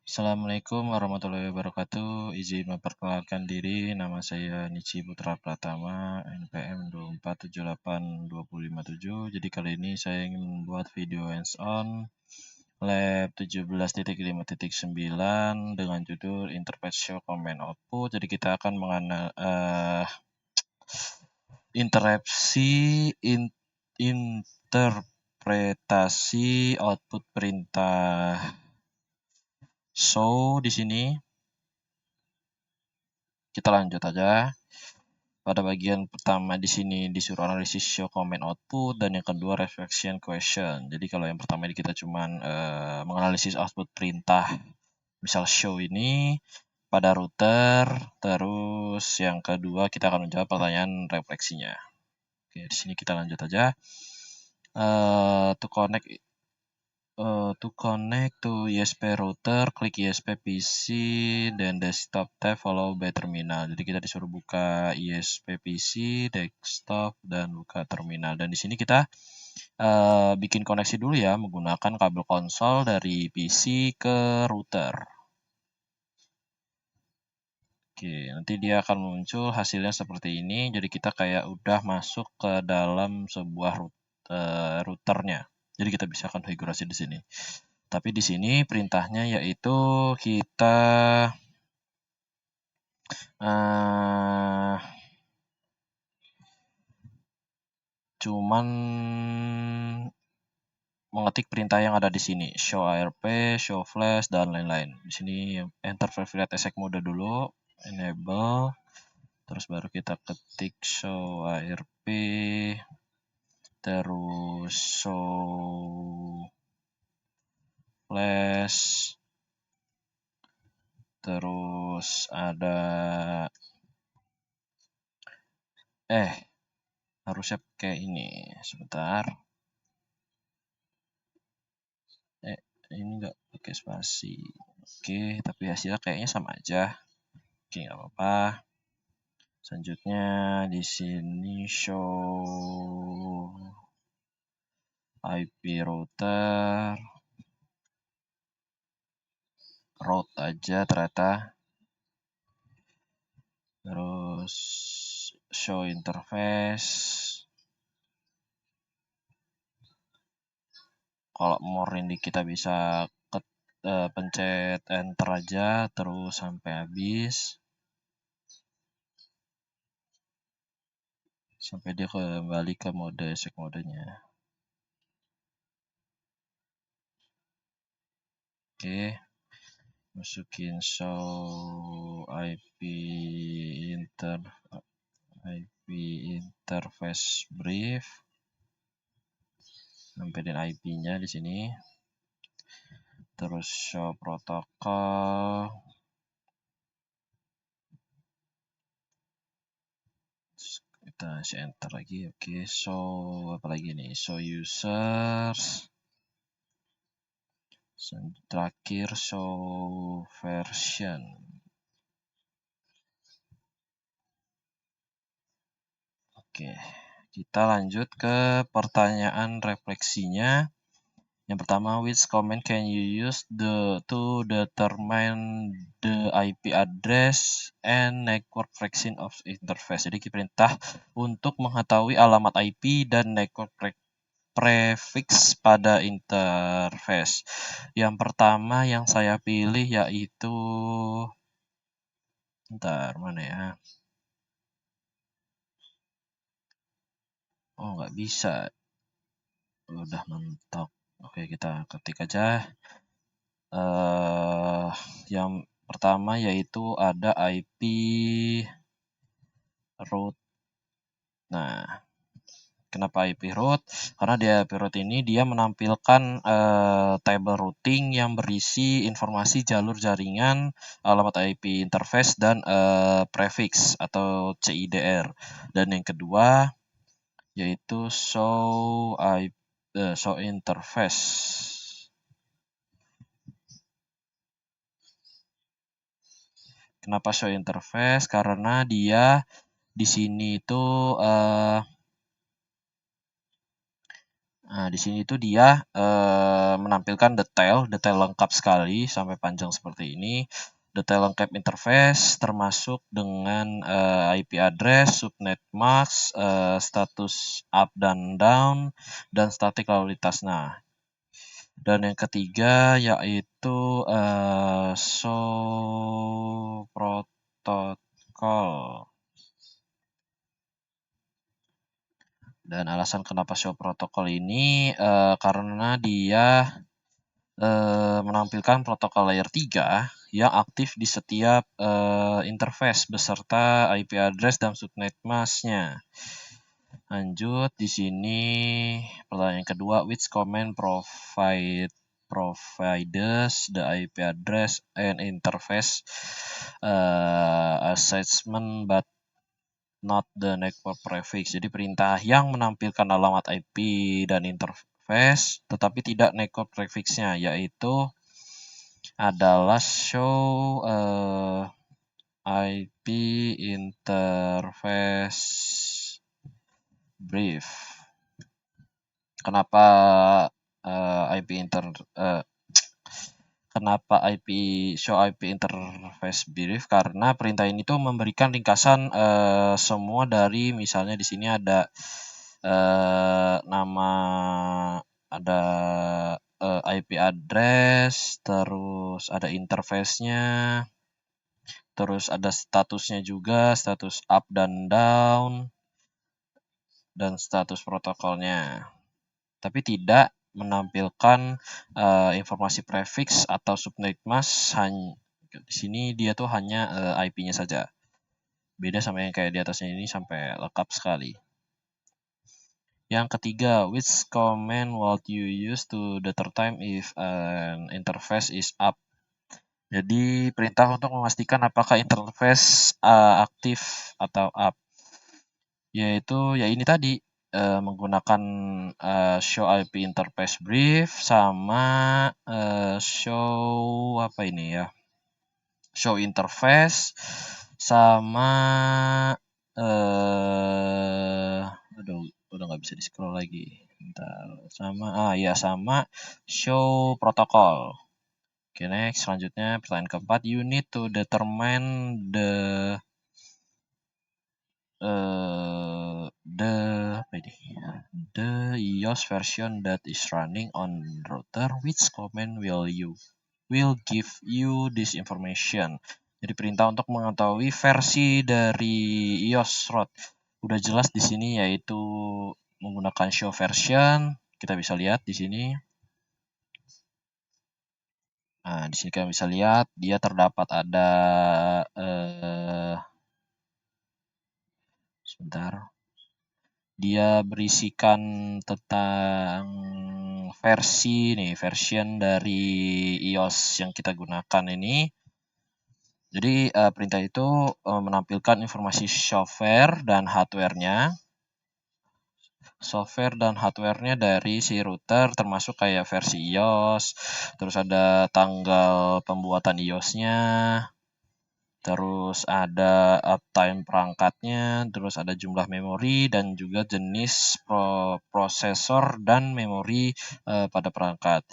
Assalamualaikum warahmatullahi wabarakatuh. Izin memperkenalkan diri, nama saya Nici Putra Pratama, NPM 2478257. Jadi kali ini saya ingin membuat video hands-on lab 17.5.9 dengan judul Interface Show Command Output. Jadi kita akan mengenal interpretasi output perintah show di sini. Kita lanjut aja. Pada bagian pertama di sini disuruh analisis show command output dan yang kedua reflection question. Jadi kalau yang pertama ini kita cuman menganalisis output perintah misal show ini pada router, terus yang kedua kita akan menjawab pertanyaan refleksinya. Oke, di sini kita lanjut aja. To connect to ESP router, klik ESP PC dan desktop tab followed by terminal. Jadi kita disuruh buka ESP PC, desktop dan buka terminal. Dan di sini kita bikin koneksi dulu ya menggunakan kabel konsol dari PC ke router. Oke, nanti dia akan muncul hasilnya seperti ini. Jadi kita kayak udah masuk ke dalam sebuah routernya. Jadi kita bisa konfigurasi di sini. Tapi di sini perintahnya yaitu kita cuman mengetik perintah yang ada di sini, show ARP, show flash dan lain-lain. Di sini enter preferred exec mode dulu, enable, terus baru kita ketik show ARP, terus show flash, terus ada harusnya kayak ini. Sebentar. Ini enggak pakai spasi. Oke, tapi hasilnya kayaknya sama aja. Oke, nggak apa-apa. Selanjutnya di sini show IP router. Route aja ternyata. Terus show interface. Kalau more ini kita bisa pencet enter aja terus sampai habis. Sampai dia kembali ke mode exec modenya. Oke. Masukin show IP interface brief. Nambahin IP-nya di sini. Terus show protokol. Kita isi enter lagi. Oke, show apa lagi nih? Show users. Terakhir show version. Oke, kita lanjut ke pertanyaan refleksinya. Yang pertama, which command can you use to determine the IP address and network version of interface? Jadi perintah untuk mengetahui alamat IP dan network prefix pada interface. Yang pertama yang saya pilih yaitu, mana ya? Oh, nggak bisa. Udah mentok. Oke, kita ketik aja. Yang pertama yaitu ada IP route. Nah, kenapa IP route? Karena di IP route ini dia menampilkan table routing yang berisi informasi jalur jaringan, alamat IP interface dan prefix atau CIDR. Dan yang kedua yaitu show interface. Kenapa show interface? Karena dia di sini itu Nah, di sini tuh dia menampilkan detail lengkap sekali sampai panjang seperti ini. Detail lengkap interface termasuk dengan IP address, subnet mask, status up dan down, dan statik lalu lintas. Nah, dan yang ketiga yaitu show protocol. Dan alasan kenapa show protocol ini karena dia menampilkan protokol layer 3 yang aktif di setiap interface beserta IP address dan subnet mask-nya. Lanjut di sini pertanyaan kedua, which command provides the IP address and interface assessment but not the network prefix. Jadi perintah yang menampilkan alamat IP dan interface tetapi tidak network prefix-nya, yaitu adalah show IP interface brief. Kenapa kenapa show IP interface brief? Karena perintah ini tuh memberikan ringkasan semua dari, misalnya di sini ada nama, ada IP address, terus ada interface-nya, terus ada statusnya juga, status up dan down, dan status protokolnya. Tapi tidak menampilkan informasi prefix atau subnet mask. Di sini dia tuh hanya IP-nya saja. Beda sama yang kayak di atasnya ini sampai lengkap sekali. Yang ketiga, which command would you use to determine if an interface is up? Jadi perintah untuk memastikan apakah interface aktif atau up, yaitu ya ini tadi menggunakan show IP interface brief sama show apa ini ya, show interface sama aduh udah nggak bisa di scroll lagi, bentar, sama show protokol. Oke, next, selanjutnya pertanyaan keempat, you need to determine the iOS version that is running on router. Which command will give you this information? Jadi perintah untuk mengetahui versi dari iOS root. Udah jelas di sini, yaitu menggunakan show version. Kita bisa lihat di sini. Nah, di sini kita bisa lihat dia terdapat ada sebentar. Dia berisikan tentang version dari iOS yang kita gunakan ini. Jadi perintah itu menampilkan informasi software dan hardware-nya dari si router, termasuk kayak versi iOS, terus ada tanggal pembuatan iOS-nya, terus ada uptime perangkatnya, terus ada jumlah memori dan juga jenis prosesor dan memori pada perangkat.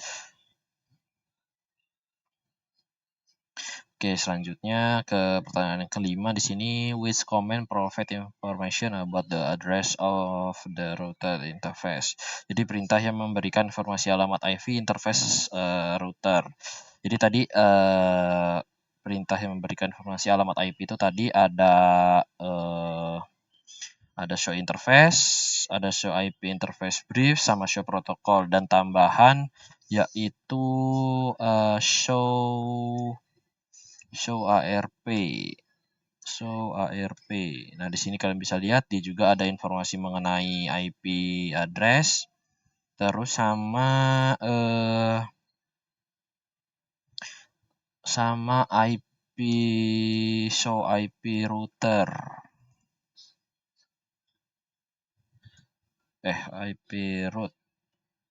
Oke, selanjutnya ke pertanyaan yang kelima di sini, which command provide information about the address of the router interface. Jadi perintah yang memberikan informasi alamat IP interface router. Jadi tadi perintah yang memberikan informasi alamat IP itu tadi ada show interface, ada show IP interface brief, sama show protokol, dan tambahan yaitu show ARP. Nah, di sini kalian bisa lihat dia juga ada informasi mengenai IP address, terus sama show IP router. IP root.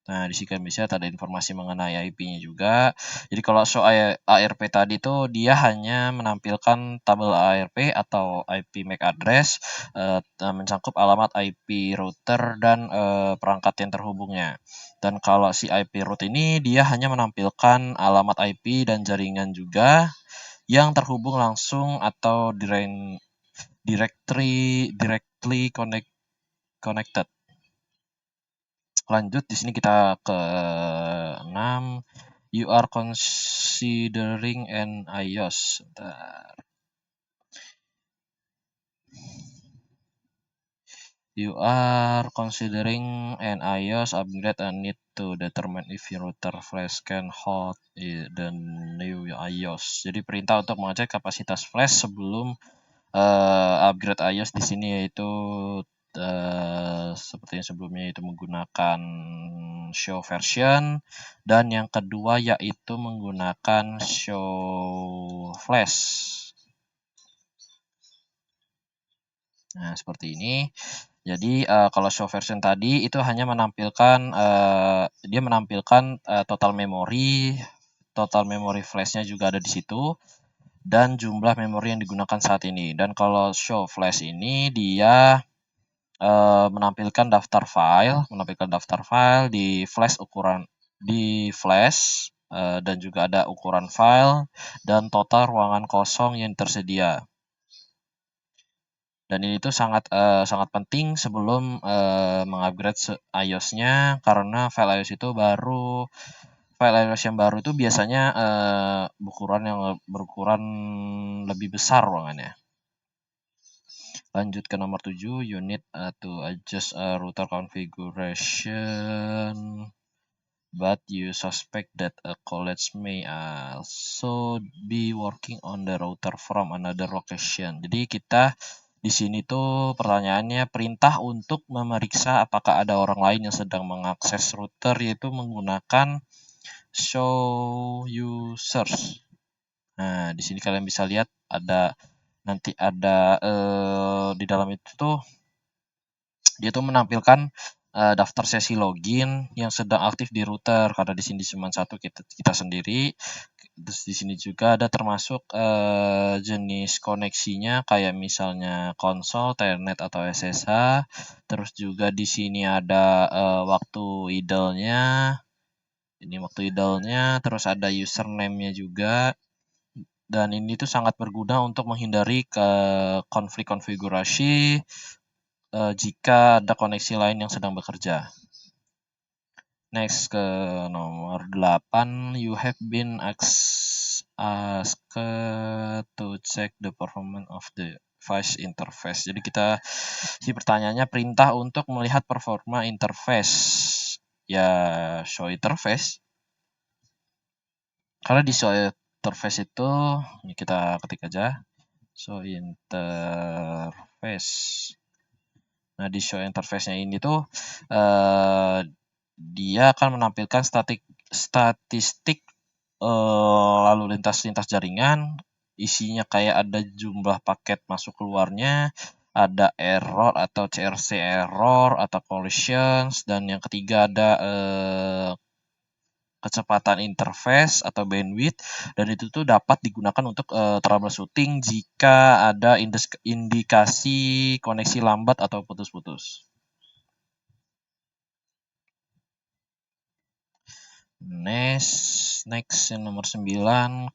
Nah, di sini kan bisa ada informasi mengenai IP-nya juga. Jadi kalau show ARP tadi tuh dia hanya menampilkan tabel ARP atau IP MAC address, mencakup alamat IP router dan perangkat yang terhubungnya. Dan kalau si IP root ini dia hanya menampilkan alamat IP dan jaringan juga yang terhubung langsung atau directly connected. Lanjut di sini kita ke 6. You are considering an iOS. Bentar. You are considering an iOS upgrade and need to determine if your router flash can hold the new iOS. Jadi perintah untuk mengecek kapasitas flash sebelum upgrade iOS di sini yaitu seperti yang sebelumnya itu menggunakan show version, dan yang kedua yaitu menggunakan show flash. Nah, seperti ini. Jadi kalau show version tadi itu hanya menampilkan dia menampilkan total memori flashnya juga ada di situ, dan jumlah memori yang digunakan saat ini. Dan kalau show flash ini dia menampilkan daftar file di flash dan juga ada ukuran file dan total ruangan kosong yang tersedia. Dan ini tuh sangat penting sebelum mengupgrade iOS-nya, karena file iOS yang baru itu biasanya berukuran lebih besar ruangannya. Lanjut ke nomor 7, you need to adjust router configuration, but you suspect that a college may also be working on the router from another location. Jadi kita di sini tuh pertanyaannya perintah untuk memeriksa apakah ada orang lain yang sedang mengakses router, yaitu menggunakan show users. Nah, di sini kalian bisa lihat nanti ada di dalam itu tuh dia tuh menampilkan daftar sesi login yang sedang aktif di router, karena di sini cuma satu kita sendiri. Terus di sini juga ada termasuk jenis koneksinya kayak misalnya konsol, telnet atau SSH. Terus juga di sini ada waktu idle-nya. Ini waktu idle-nya, terus ada username-nya juga. Dan ini tuh sangat berguna untuk menghindari konflik konfigurasi jika ada koneksi lain yang sedang bekerja. Next ke nomor 8, you have been asked to check the performance of the device interface. Jadi si pertanyaannya perintah untuk melihat performa interface. Ya, show interface. Karena di show interface itu, ini kita ketik aja, show interface. Nah, di show interface-nya ini tuh dia akan menampilkan statistik lalu lintas jaringan, isinya kayak ada jumlah paket masuk keluarnya, ada error atau CRC error atau collisions, dan yang ketiga ada kecepatan interface atau bandwidth, dan itu tuh dapat digunakan untuk troubleshooting jika ada indikasi koneksi lambat atau putus-putus. Next yang nomor 9,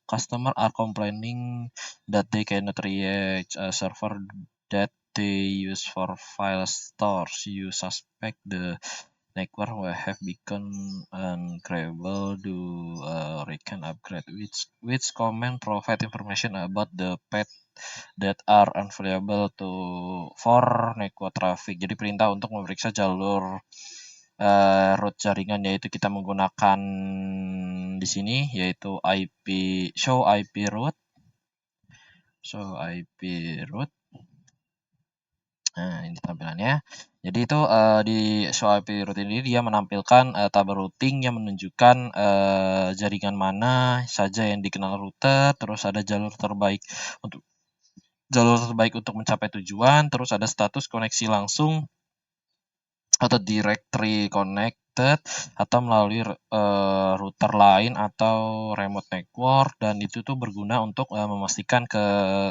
customer are complaining that they cannot reach a server that they use for file stores. You suspect the network will have become ungrabbable do recent upgrade. Which command provide information about the path that are unavailable for network traffic. Jadi perintah untuk memeriksa jalur root jaringan, yaitu kita menggunakan di sini yaitu show IP root. Nah, ini tampilannya. Jadi itu di show IP root ini dia menampilkan tabel routing yang menunjukkan jaringan mana saja yang dikenal router, terus ada jalur terbaik untuk mencapai tujuan, terus ada status koneksi langsung, atau directory connected atau melalui router lain atau remote network, dan itu tuh berguna untuk memastikan ke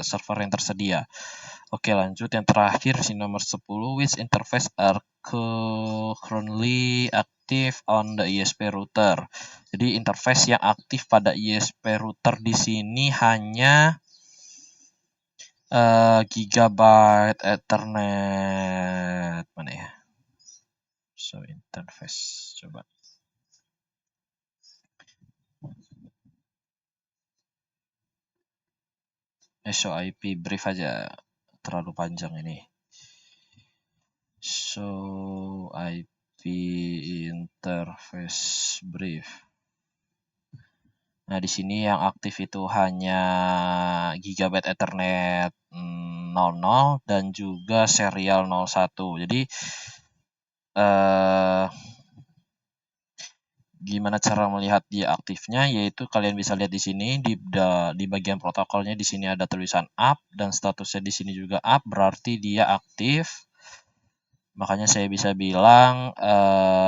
server yang tersedia. Oke, lanjut yang terakhir si nomor 10, which interface are currently active on the ISP router. Jadi interface yang aktif pada ISP router di sini hanya Gigabyte Ethernet, mana ya? So interface, coba. Show IP brief aja, terlalu panjang ini. Show IP interface brief. Nah, di sini yang aktif itu hanya Gigabyte Ethernet 00 dan juga serial 01. Jadi gimana cara melihat dia aktifnya, yaitu kalian bisa lihat di sini di bagian protokolnya, di sini ada tulisan up dan statusnya di sini juga up, berarti dia aktif. Makanya saya bisa bilang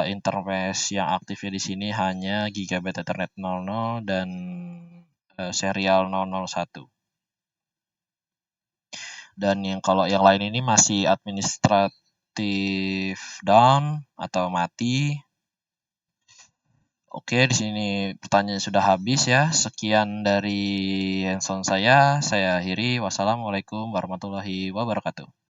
interface yang aktifnya di sini hanya Gigabyte Ethernet 00 dan serial 001. Dan kalau yang lain ini masih administratif down atau mati. Oke, di sini pertanyaan sudah habis ya. Sekian dari handphone saya akhiri. Wassalamualaikum warahmatullahi wabarakatuh.